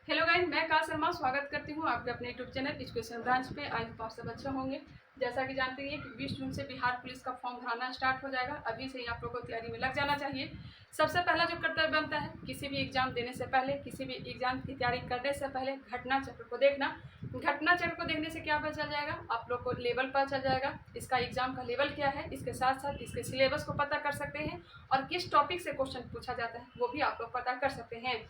Hello guys, मैं का शर्मा स्वागत करती हूँ आपके अपने यूट्यूब चैनल एजुकेशन ब्रांच पे। आई होप आप सब अच्छे होंगे। जैसा कि जानते हैं कि 20 जून से बिहार पुलिस का फॉर्म भराना स्टार्ट हो जाएगा। अभी से ही आप लोगों को तैयारी में लग जाना चाहिए। सबसे पहला जो कर्तव्य बनता है, किसी भी एग्जाम देने से पहले, किसी भी एग्जाम की तैयारी करने से पहले घटना चक्र को देखना। घटना चक्र को देखने से क्या पता चल जाएगा, आप लोग को लेवल पता चल जाएगा, इसका एग्जाम का लेवल क्या है। इसके साथ साथ इसके सिलेबस को पता कर सकते हैं और किस टॉपिक से क्वेश्चन पूछा जाता है वो भी आप लोग पता कर सकते हैं।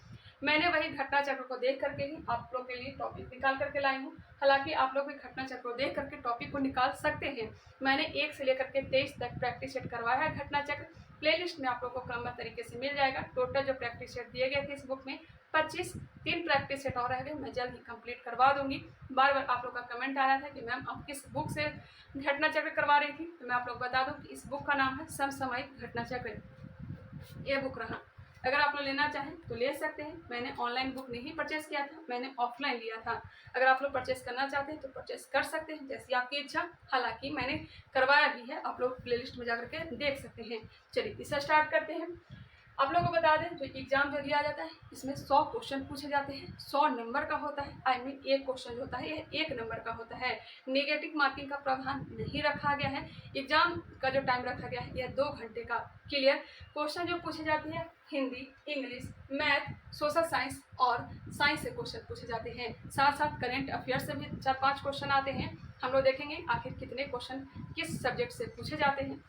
मैंने वही घटना चक्र को देख करके ही आप लोग के लिए टॉपिक निकाल करके लाई हूँ। हालांकि आप लोग भी घटना चक्र को देख करके टॉपिक को निकाल सकते हैं। मैंने 1 से लेकर के 23 तक प्रैक्टिस सेट करवाया है। घटना चक्र प्लेलिस्ट में आप लोग को क्रमबद्ध तरीके से मिल जाएगा। टोटल जो प्रैक्टिस सेट दिए गए थे इस बुक में 25, 3 प्रैक्टिस सेट और रह गए, मैं जल्द ही कंप्लीट करवा दूंगी। बार बार आप लोग का कमेंट आ रहा था कि मैम आप किस बुक से घटना चक्र करवा रही थी, तो मैं आप लोग बता दूं कि इस बुक का नाम है समसामयिक घटना चक्र। ये बुक रहा। अगर आप लोग लेना चाहें तो ले सकते हैं। मैंने ऑनलाइन बुक नहीं परचेस किया था, मैंने ऑफलाइन लिया था। अगर आप लोग परचेस करना चाहते हैं तो परचेस कर सकते हैं, जैसी आपकी इच्छा। हालांकि मैंने करवाया भी है, आप लोग प्लेलिस्ट में जाकर के देख सकते हैं। चलिए इसे स्टार्ट करते हैं। आप लोगों को बता दें, जो एग्जाम जो दिया जाता है इसमें 100 क्वेश्चन पूछे जाते हैं। 100 नंबर का होता है। आई मीन एक क्वेश्चन जो होता है यह 1 नंबर का होता है। नेगेटिव मार्किंग का प्रावधान नहीं रखा गया है। एग्जाम का जो टाइम रखा गया है यह 2 घंटे का। क्लियर। क्वेश्चन जो पूछे जाते हैं Hindi, English, math, social science और साइंस से क्वेश्चन पूछे जाते हैं। साथ साथ करेंट अफेयर से भी 4-5 क्वेश्चन आते हैं। हम लोग देखेंगे आखिर कितने क्वेश्चन किस सब्जेक्ट से पूछे जाते हैं।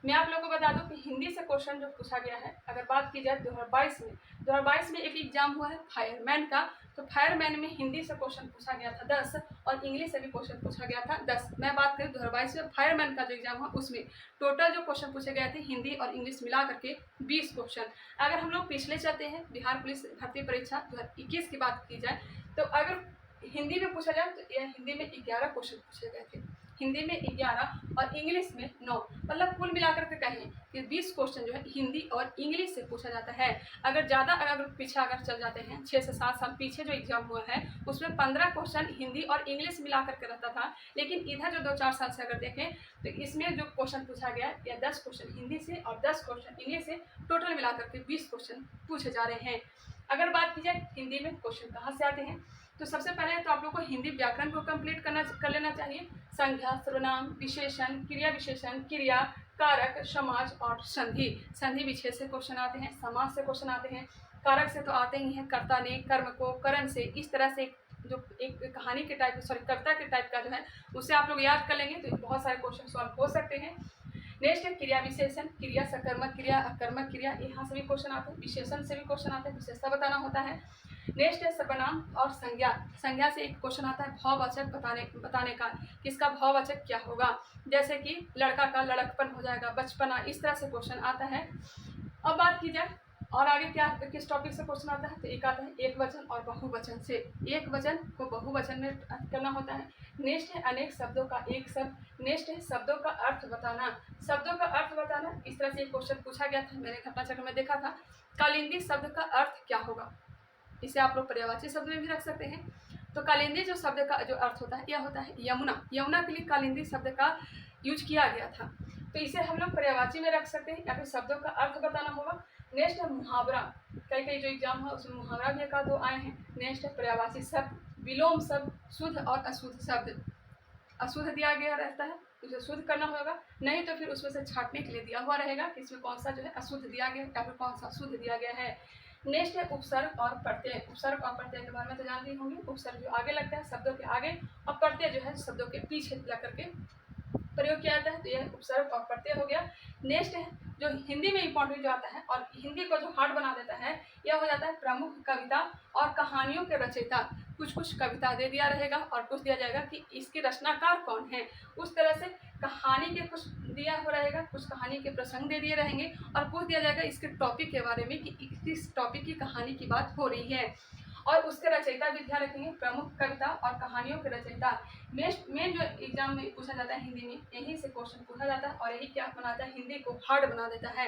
मैं आप लोगों को बता दूं कि हिंदी से क्वेश्चन जो पूछा गया है, अगर बात की जाए 2022 में एक एग्जाम हुआ है फायरमैन का। तो फायरमैन में हिंदी से क्वेश्चन पूछा गया था 10 और इंग्लिश से भी क्वेश्चन पूछा गया था 10। मैं बात करूँ 2022 में फायरमैन का जो एग्जाम हुआ उसमें टोटल जो क्वेश्चन पूछे गए थे हिंदी और इंग्लिश मिला करके 20 क्वेश्चन। अगर हम लोग पिछले चलते हैं, बिहार पुलिस भर्ती परीक्षा 2021 की बात की जाए, तो अगर हिंदी में पूछा जाए तो यह हिंदी में 11 क्वेश्चन पूछे गए थे। हिंदी में 11 और इंग्लिश में 9, मतलब कुल मिलाकर के कहें कि 20 क्वेश्चन जो है हिंदी और इंग्लिश से पूछा जाता है। अगर ज़्यादा अगर पीछे अगर चल जाते हैं, 6 से 7 साल पीछे जो एग्जाम हुआ है उसमें 15 क्वेश्चन हिंदी और इंग्लिश मिला करके रहता था। लेकिन इधर जो 2-4 साल से अगर देखें तो इसमें जो क्वेश्चन पूछा गया या 10 क्वेश्चन हिंदी से और 10 क्वेश्चन इंग्लिश से, टोटल मिला करके 20 क्वेश्चन पूछे जा रहे हैं। अगर बात की जाए हिंदी में क्वेश्चन कहाँ से आते हैं, तो सबसे पहले तो आप लोग को हिंदी व्याकरण को कंप्लीट कर लेना चाहिए। संज्ञा, सर्वनाम, विशेषण, क्रिया विशेषण, क्रिया, कारक, समाज और संधि। संधि विच्छेद से क्वेश्चन आते हैं, समाज से क्वेश्चन आते हैं, कारक से तो आते ही हैं, कर्ता ने कर्म को करण से, इस तरह से जो एक कहानी के टाइप, सॉरी कविता के टाइप का जो है उसे आप लोग याद कर लेंगे तो बहुत सारे क्वेश्चन सॉल्व हो सकते हैं। नेक्स्ट है क्रिया विशेषण, क्रिया सकर्मक क्रिया, अकर्मक क्रिया, यहाँ से भी क्वेश्चन आते हैं। विशेषण से भी क्वेश्चन आते हैं, विशेषता बताना होता है। नेक्स्ट है सर्वनाम और संज्ञा। संज्ञा से एक क्वेश्चन आता है भाववाचक बताने का, किसका भाववाचक क्या होगा। जैसे कि लड़का का लड़कपन हो जाएगा, बचपना, इस तरह से क्वेश्चन आता है। अब बात की जाए और आगे क्या किस टॉपिक से क्वेश्चन आता है, तो एक आता है एक वचन और बहुवचन से। एक वचन को बहुवचन में करना होता है। नेक्स्ट है अनेक शब्दों का एक शब्द। नेक्स्ट है शब्दों का अर्थ बताना। शब्दों का अर्थ बताना, इस तरह से एक क्वेश्चन पूछा गया था, मैंने घटना चक्र में देखा था। कालिंदी शब्द का अर्थ क्या होगा, इसे आप लोग पर्यायवाची शब्द में भी रख सकते हैं। तो कालिंदी जो शब्द का जो अर्थ होता है यह होता है यमुना। यमुना के लिए कालिंदी शब्द का यूज किया गया था, तो इसे हम लोग पर्यायवाची में रख सकते हैं या फिर शब्दों का अर्थ बताना होगा। नेक्स्ट है मुहावरा। कई जो एग्जाम हुआ उसमें मुहावरा भी 1-2 आए हैं। नेक्स्ट है पर्यायवाची शब्द, विलोम शब्द, शुद्ध और अशुद्ध शब्द। अशुद्ध दिया गया रहता है, उसे शुद्ध करना होगा, नहीं तो फिर उसमें से छांटने के लिए दिया हुआ रहेगा कि इसमें कौन सा जो है अशुद्ध दिया गया या फिर कौन सा शुद्ध दिया गया है। नेक्स्ट है उपसर्ग और प्रत्यय। उपसर्ग और प्रत्यय के बारे में तो जानते ही होंगे। उपसर्ग जो आगे लगता है शब्दों के आगे और प्रत्यय जो है शब्दों के पीछे लग करके प्रयोग किया जाता है, तो यह उपसर्ग और प्रत्यय हो गया। नेक्स्ट है जो हिंदी में इंपॉर्टेंट जो आता है और हिंदी को जो हार्ड बना देता है, यह हो जाता है प्रमुख कविता और कहानियों के रचयिता। कुछ कविता दे दिया रहेगा और कुछ दिया जाएगा कि इसके रचनाकार कौन है। उस तरह से कहानी के कुछ दिया हो रहेगा, कुछ कहानी के प्रसंग दे दिए रहेंगे और कुछ दिया जाएगा इसके टॉपिक के बारे में कि किस टॉपिक की कहानी की बात हो रही है। और उसके रचयिता भी ध्यान रखेंगे, प्रमुख कविता और कहानियों के रचयिता। मेन जो एग्जाम में पूछा जाता है हिंदी में, यहीं से क्वेश्चन पूछा जाता है और यही क्या बनाता है, हिंदी को हार्ड बना देता है।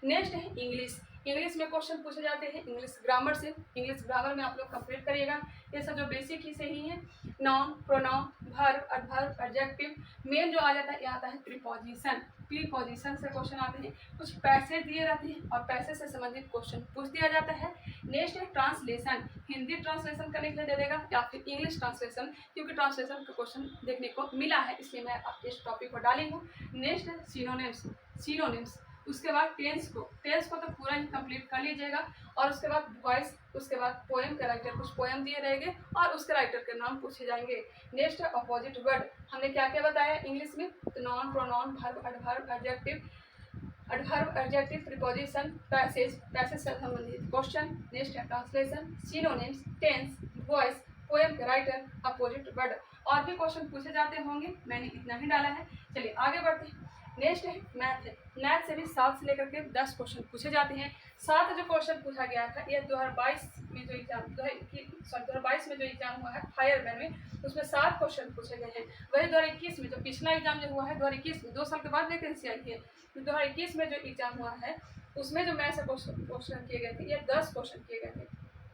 नेक्स्ट है इंग्लिश। इंग्लिश में क्वेश्चन पूछे जाते हैं इंग्लिश ग्रामर से। इंग्लिश ग्रामर में आप लोग कंप्लीट करिएगा। ये सब जो बेसिक ही से ही है, noun, pronoun, verb, adverb, adjective. Main जो आ जाता है ये आता है प्रीपोजिशन। प्रीपोजिशन से क्वेश्चन आते हैं, कुछ पैसेज दिए रहते हैं और पैसेज से संबंधित क्वेश्चन पूछ दिया जाता है। नेक्स्ट है ट्रांसलेशन, हिंदी ट्रांसलेशन करने के लिए दे देगा या फिर इंग्लिश ट्रांसलेशन, क्योंकि ट्रांसलेशन का क्वेश्चन देखने को मिला है इसलिए मैं इस टॉपिक को डाली हूँ। नेक्स्ट है सिनोनिम्स, सिनोनिम्स। उसके बाद टेंस को तो पूरा ही कंप्लीट कर लीजिएगा और उसके बाद वॉइस, उसके बाद पोएम का राइटर, कुछ पोएम दिए रहेंगे और उसके राइटर के नाम पूछे जाएंगे। नेक्स्ट है अपोजिट वर्ड। हमने क्या क्या बताया इंग्लिश में, तो noun, pronoun, verb, adverb, adjective, preposition, passage से संबंधित क्वेश्चन। नेक्स्ट है translation, synonyms, tense, voice, poem का राइटर, अपोजिट वर्ड। और भी क्वेश्चन पूछे जाते होंगे, मैंने इतना ही डाला है। चलिए आगे बढ़ते हैं। नेक्स्ट है मैथ। मैथ से भी 7 से लेकर के 10 क्वेश्चन पूछे जाते हैं। 7 जो क्वेश्चन पूछा गया था ये 2022 में जो एग्जाम 2022 में जो एग्जाम हुआ है फायरमैन में, उसमें 7 क्वेश्चन पूछे गए हैं। वही 2021 में जो पिछला एग्जाम जो हुआ है 2021 में, 2 साल के बाद वैकेंसी आई है, 2021 में जो एग्जाम हुआ है उसमें जो मैथ से क्वेश्चन किए गए थे ये 10 क्वेश्चन किए गए थे।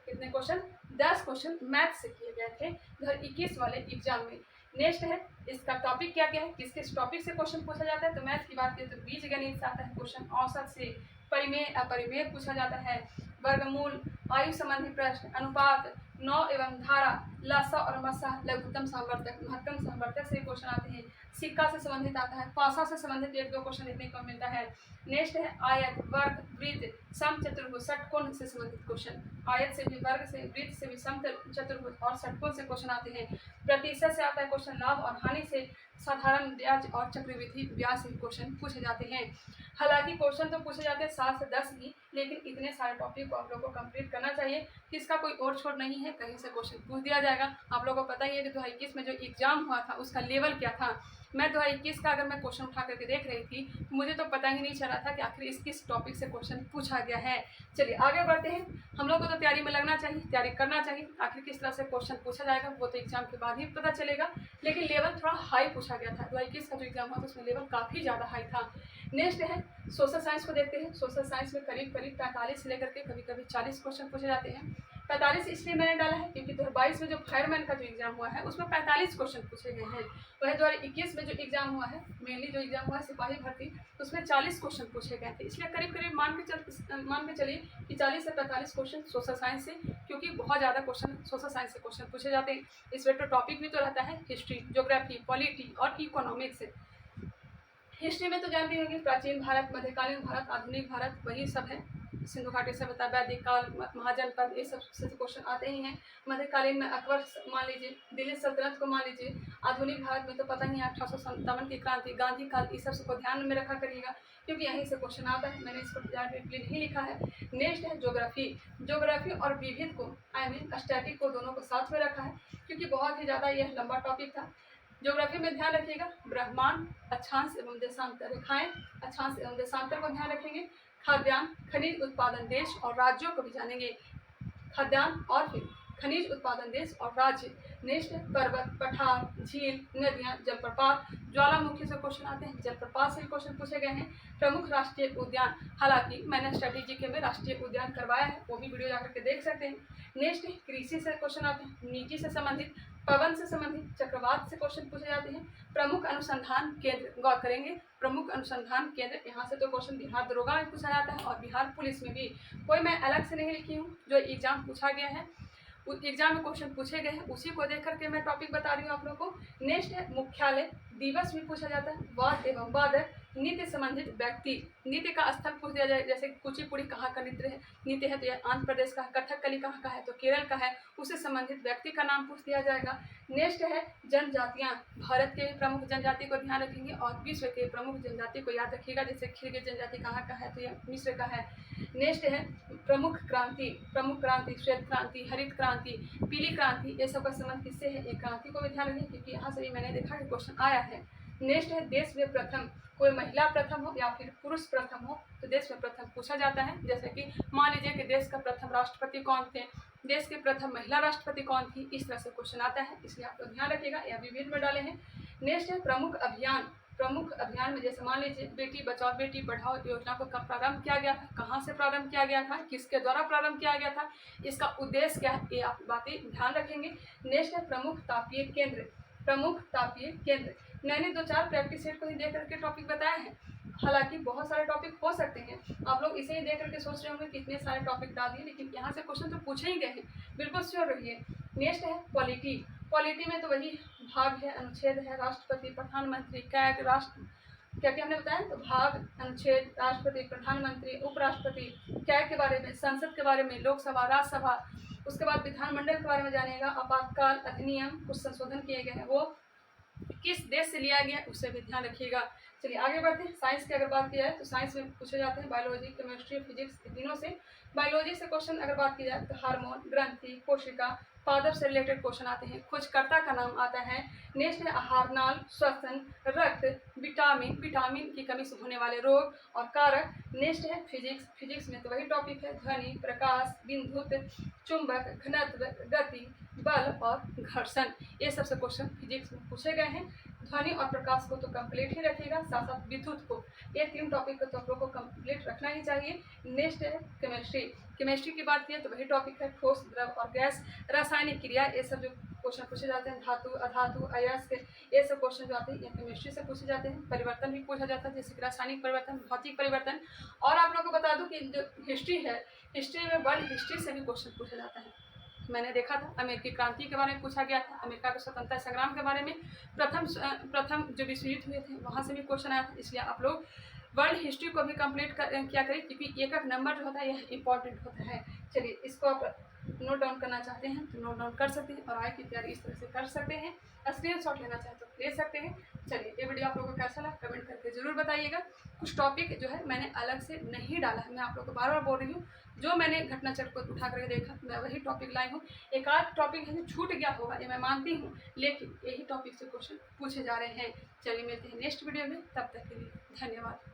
कितने क्वेश्चन? 10 क्वेश्चन मैथ से किए गए थे 2021 वाले एग्जाम में। नेक्स्ट है इसका टॉपिक क्या क्या है, किस किस टॉपिक से क्वेश्चन पूछा जाता है, तो मैथ की बात करें तो बीजगणित से आता है क्वेश्चन, औसत से, परिमेय अपरिमेय पूछा जाता है, वर्गमूल, आयु संबंधी प्रश्न, अनुपात, नौ एवं धारा, लसा और मसा, लघुत्तम सामर्थ्यक, महत्तम सामर्थ्यक से क्वेश्चन आते हैं, सिक्का से संबंधित आता है, पासा से संबंधित 1-2 क्वेश्चन देखने को मिलता है। नेक्स्ट है आयत, वर्ग, वृत्त, सम, चतुर्भुज, षटकोण से संबंधित क्वेश्चन, आयत से भी, वर्ग से, वृत्त से भी, सम, चतुर्भुज और षटकोण से क्वेश्चन आते हैं। प्रतिशत से आता है क्वेश्चन, लाभ और हानि से, साधारण ब्याज और चक्रवृद्धि ब्याज से क्वेश्चन पूछे जाते हैं। हालांकि क्वेश्चन तो पूछे जाते हैं 7 से 10 ही, लेकिन इतने सारे टॉपिक को आप लोगों को कंप्लीट करना चाहिए कि इसका कोई और छोड़ नहीं है, कहीं से क्वेश्चन पूछ दिया जाएगा। आप लोगों को पता ही है कि 2021 में जो एग्जाम हुआ था उसका लेवल क्या था। मैं 2021 का अगर मैं क्वेश्चन उठा करके देख रही थी तो मुझे तो पता ही नहीं चला था कि आखिर इस किस टॉपिक से क्वेश्चन पूछा गया है। चलिए आगे बढ़ते हैं। हम लोग को तो तैयारी में लगना चाहिए, तैयारी करना चाहिए, आखिर किस तरह से क्वेश्चन पूछा जाएगा वो तो एग्जाम के बाद ही पता चलेगा, लेकिन लेवल थोड़ा हाई पूछा गया था। 2021 का जो एग्जाम हुआ था उसमें लेवल काफ़ी ज़्यादा हाई था। नेक्स्ट है सोशल साइंस को देखते हैं। सोशल साइंस में करीब 45 से लेकर के कभी कभी 40 क्वेश्चन पूछे जाते हैं। 45 इसलिए मैंने डाला है क्योंकि 2022 में जो फायरमैन का जो एग्जाम हुआ है उसमें 45 क्वेश्चन पूछे गए हैं। वही 2021 में जो एग्जाम हुआ है, मेनली जो एग्जाम हुआ है सिपाही भर्ती, उसमें 40 क्वेश्चन पूछे गए थे। इसलिए करीब करीब मान के चलिए कि 40 से 45 क्वेश्चन सोशल साइंस से, क्योंकि बहुत ज़्यादा क्वेश्चन सोशल साइंस से क्वेश्चन पूछे जाते हैं। इसमें तो टॉपिक भी तो रहता है हिस्ट्री, ज्योग्राफी, पॉलिटी और इकोनॉमिक्स। हिस्ट्री में तो जानते होंगे प्राचीन भारत, मध्यकालीन भारत, आधुनिक भारत, वही सब है। सिंधु घाटी सभ्यता, वैदिक काल, महाजनपद, ये सब से क्वेश्चन आते ही हैं। मध्यकालीन में अकबर मान लीजिए, दिल्ली सल्तनत को मान लीजिए। आधुनिक भारत में तो पता ही है 1857 की क्रांति, गांधी काल, इस सब को ध्यान में रखा करिएगा क्योंकि यहीं से क्वेश्चन आता है। मैंने इसको डायरेक्टली नहीं लिखा है। नेक्स्ट है ज्योग्राफी। ज्योग्राफी और विविध को स्टैटिक को दोनों को साथ में रखा है क्योंकि बहुत ही ज़्यादा यह लंबा टॉपिक था। ज्योग्राफी में ध्यान रखिएगा ब्रह्मांड, अक्षांश एवं देशांतर रेखाएं, अक्षांश एवं देशांतर को ध्यान रखेंगे। खाद्यान्न, खनिज उत्पादन देश और राज्यों को भी जानेंगे। खाद्यान्न और फिर खनिज उत्पादन देश और राज्य। नेक्स्ट पर्वत, पठार, झील, नदियाँ, जलप्रपात, ज्वालामुखी से क्वेश्चन आते हैं। जलप्रपात से क्वेश्चन पूछे गए हैं। प्रमुख राष्ट्रीय उद्यान, हालांकि मैंने स्ट्रेटेजी के में राष्ट्रीय उद्यान करवाया है, वो भी वीडियो जाकर के देख सकते हैं। नेक्स्ट कृषि से क्वेश्चन आते हैं, नीति से संबंधित, पवन से संबंधित, चक्रवात से क्वेश्चन पूछे जाते हैं। प्रमुख अनुसंधान केंद्र, गौर करेंगे प्रमुख अनुसंधान केंद्र, यहाँ से तो क्वेश्चन बिहार दरोगा में पूछा जाता है और बिहार पुलिस में भी। कोई मैं अलग से नहीं लिखी हूँ, जो एग्जाम पूछा गया है उस एग्जाम में क्वेश्चन पूछे गए हैं उसी को देख करके मैं टॉपिक बता रही हूँ आप लोगों को। नेक्स्ट है मुख्यालय, दिवस भी पूछा जाता है। वाद एवं वादक, नृत्य संबंधित व्यक्ति, नृत्य का स्थल पूछ दिया जाए, जैसे कुचिपुड़ी कहाँ का नृत्य है तो यह आंध्र प्रदेश का, कथकली कहाँ का है तो केरल का है, उससे संबंधित व्यक्ति का नाम पूछ दिया जाएगा। नेक्स्ट है जनजातियाँ, भारत के प्रमुख जनजाति को ध्यान रखेंगे और विश्व के प्रमुख जनजाति को याद रखिएगा, जैसे खिलगे जनजाति कहाँ का है तो यह मिस्र का है। नेक्स्ट है प्रमुख क्रांति, श्वेत क्रांति, हरित क्रांति, पीली क्रांति, ये सब का संबंध किससे है, एक क्रांति को भी ध्यान रखेंगे क्योंकि यहाँ से भी मैंने देखा कि क्वेश्चन आया है। नेक्स्ट है देश में प्रथम, कोई महिला प्रथम हो या फिर पुरुष प्रथम हो तो देश में प्रथम पूछा जाता है। जैसे कि मान लीजिए कि देश का प्रथम राष्ट्रपति कौन थे, देश के प्रथम महिला राष्ट्रपति कौन थी, इस तरह से क्वेश्चन आता है, इसलिए आप लोग ध्यान रखिएगा। यह विभिन्न में डाले हैं। नेक्स्ट है प्रमुख अभियान, प्रमुख अभियान में जैसे मान लीजिए बेटी बचाओ बेटी पढ़ाओ योजना को कब प्रारंभ किया गया था, कहाँ से प्रारंभ किया गया था, किसके द्वारा प्रारंभ किया गया था, इसका उद्देश्य क्या है, ये आप बातें ध्यान रखेंगे। नेक्स्ट है प्रमुख तापीय केंद्र। प्रमुख तापीय केंद्र मैंने 2-4 प्रैक्टिस सेट को ही देख करके टॉपिक बताए हैं। हालांकि बहुत सारे टॉपिक हो सकते हैं, आप लोग इसे ही देख करके सोच रहे होंगे कि इतने सारे टॉपिक डाल दिए, लेकिन यहाँ से क्वेश्चन तो पूछे ही गए हैं, बिल्कुल श्योर रहिए। नेक्स्ट है पॉलिटी। पॉलिटी में तो वही भाग है, अनुच्छेद है, राष्ट्रपति, प्रधानमंत्री, कैग, राष्ट्र क्या क्या हमने बताया, तो भाग, अनुच्छेद, राष्ट्रपति, प्रधानमंत्री, उपराष्ट्रपति, कैग के बारे में, संसद के बारे में, लोकसभा, राज्यसभा, उसके बाद विधानमंडल के बारे में जानिएगा, आपातकाल अधिनियम कुछ संशोधन किए गए हैं, वो किस देश से लिया गया उससे भी ध्यान रखिएगा। चलिए आगे बढ़ते हैं। साइंस की अगर बात की जाए तो साइंस में पूछे जाते हैं बायोलॉजी, केमिस्ट्री, फिजिक्स, तीनों से। बायोलॉजी से क्वेश्चन अगर बात की जाए तो हार्मोन, ग्रंथि, कोशिका, पादप से रिलेटेड क्वेश्चन आते हैं। खोजकर्ता का नाम आता है। नेक्स्ट है आहार नाल, श्वसन, रक्त, विटामिन, विटामिन की कमी से होने वाले रोग और कारक। नेक्स्ट है फिजिक्स। फिजिक्स में तो वही टॉपिक है, ध्वनि, प्रकाश, विद्युत, चुंबक, घनत्व, गति, बल और घर्षण। ये सबसे क्वेश्चन फिजिक्स में पूछे गए हैं। ध्वनि और प्रकाश को तो कंप्लीट ही रखिएगा, साथ साथ विद्युत को, ये 3 टॉपिक को तो आप लोग को कंप्लीट रखना ही चाहिए। नेक्स्ट है केमिस्ट्री। केमिस्ट्री की बात की तो वही टॉपिक है, ठोस, द्रव और गैस, रासायनिक क्रिया, ये सब जो क्वेश्चन पूछे जाते हैं, धातु, अधातु, अयस्क, ये सब क्वेश्चन जो आते हैं ये केमिस्ट्री से पूछे जाते हैं। परिवर्तन भी पूछा जाता है, जैसे कि रासायनिक परिवर्तन, भौतिक परिवर्तन। और आप लोग को बता दूं कि जो हिस्ट्री है, हिस्ट्री में वर्ल्ड हिस्ट्री से भी क्वेश्चन पूछा जाता है। मैंने देखा था अमेरिकी क्रांति के बारे में पूछा गया था, अमेरिका के स्वतंत्रता संग्राम के बारे में, प्रथम जो विश्व युद्ध हुए थे वहाँ से भी क्वेश्चन आया था। इसलिए आप लोग वर्ल्ड हिस्ट्री को भी कंप्लीट किया करें, क्योंकि एक नंबर जो होता है यह इंपॉर्टेंट होता है। चलिए इसको आप नोट डाउन करना चाहते हैं तो नोट डाउन कर सकते हैं, और आय की तैयारी इस तरह से कर सकते हैं। स्क्रीनशॉट लेना चाहें तो ले सकते हैं। चलिए ये वीडियो आप लोगों को कैसा लगा कमेंट करके ज़रूर बताइएगा। कुछ टॉपिक जो है मैंने अलग से नहीं डाला है, मैं आप लोग को बार बार बोल रही हूँ, जो मैंने घटनाचक्र को उठा करके देखा मैं वही टॉपिक लाई हूँ। एक आध टॉपिक है छूट गया होगा ये मैं मानती हूँ, लेकिन यही टॉपिक से क्वेश्चन पूछे जा रहे हैं। चलिए मिलते हैं नेक्स्ट वीडियो में, तब तक के लिए धन्यवाद।